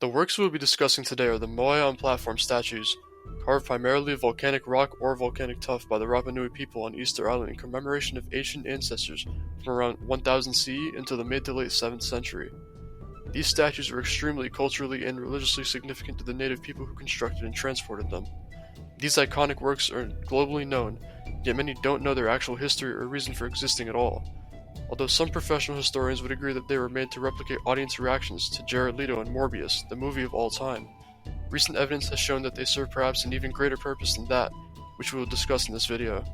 The works we will be discussing today are the Moai on platform statues, carved primarily of volcanic rock or volcanic tuff by the Rapa Nui people on Easter Island in commemoration of ancient ancestors from around 1000 CE until the mid to late 7th century. These statues are extremely culturally and religiously significant to the native people who constructed and transported them. These iconic works are globally known, yet many don't know their actual history or reason for existing at all. Although some professional historians would agree that they were made to replicate audience reactions to Jared Leto in Morbius, the movie of all time, recent evidence has shown that they serve perhaps an even greater purpose than that, which we will discuss in this video.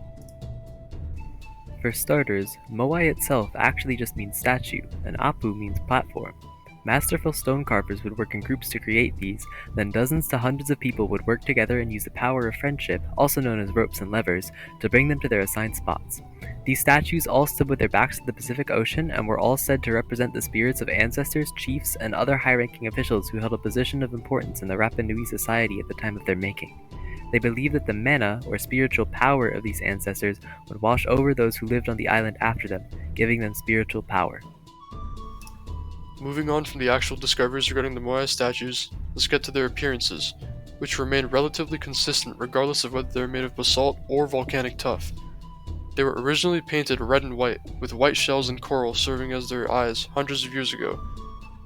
For starters, Moai itself actually just means statue, and Apu means platform. Masterful stone carvers would work in groups to create these, then dozens to hundreds of people would work together and use the power of friendship, also known as ropes and levers, to bring them to their assigned spots. These statues all stood with their backs to the Pacific Ocean and were all said to represent the spirits of ancestors, chiefs, and other high-ranking officials who held a position of importance in the Rapa Nui society at the time of their making. They believed that the mana, or spiritual power of these ancestors, would wash over those who lived on the island after them, giving them spiritual power. Moving on from the actual discoveries regarding the Moai statues, let's get to their appearances, which remain relatively consistent regardless of whether they're made of basalt or volcanic tuff. They were originally painted red and white, with white shells and coral serving as their eyes hundreds of years ago.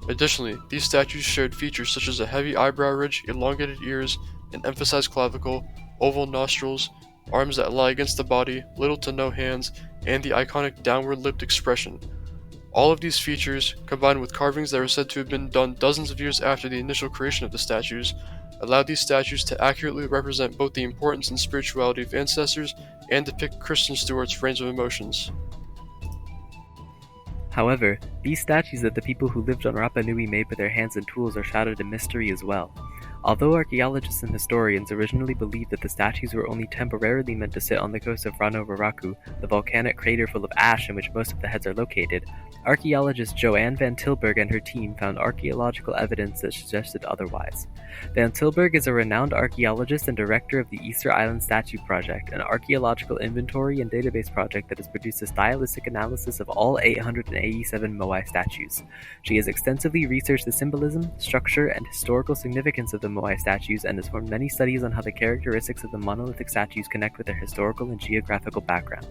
Additionally, these statues shared features such as a heavy eyebrow ridge, elongated ears, an emphasized clavicle, oval nostrils, arms that lie against the body, little to no hands, and the iconic downward-lipped expression. All of these features, combined with carvings that are said to have been done dozens of years after the initial creation of the statues, allowed these statues to accurately represent both the importance and spirituality of ancestors and depict Kristen Stewart's range of emotions. However, these statues that the people who lived on Rapa Nui made with their hands and tools are shrouded in mystery as well. Although archaeologists and historians originally believed that the statues were only temporarily meant to sit on the coast of Rano Raraku, the volcanic crater full of ash in which most of the heads are located, archaeologist Joanne Van Tilburg and her team found archaeological evidence that suggested otherwise. Van Tilburg is a renowned archaeologist and director of the Easter Island Statue Project, an archaeological inventory and database project that has produced a stylistic analysis of all 887 Moai statues. She has extensively researched the symbolism, structure, and historical significance of the Moai statues and has formed many studies on how the characteristics of the monolithic statues connect with their historical and geographical background.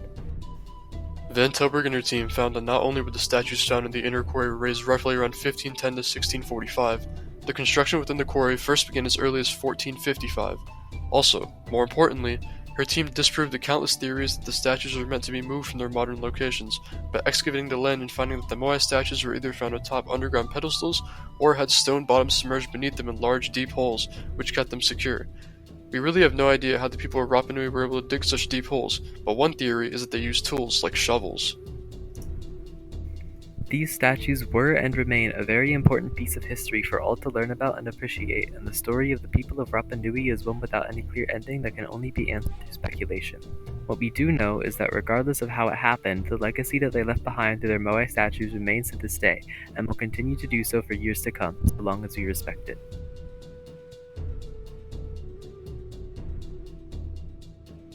Van Tilburg and her team found that not only were the statues found in the inner quarry raised roughly around 1510 to 1645, the construction within the quarry first began as early as 1455. Also, more importantly, her team disproved the countless theories that the statues were meant to be moved from their modern locations by excavating the land and finding that the Moai statues were either found atop underground pedestals or had stone bottoms submerged beneath them in large, deep holes, which kept them secure. We really have no idea how the people of Rapa Nui were able to dig such deep holes, but one theory is that they used tools like shovels. These statues were and remain a very important piece of history for all to learn about and appreciate, and the story of the people of Rapa Nui is one without any clear ending that can only be answered through speculation. What we do know is that regardless of how it happened, the legacy that they left behind through their Moai statues remains to this day, and will continue to do so for years to come, so long as we respect it.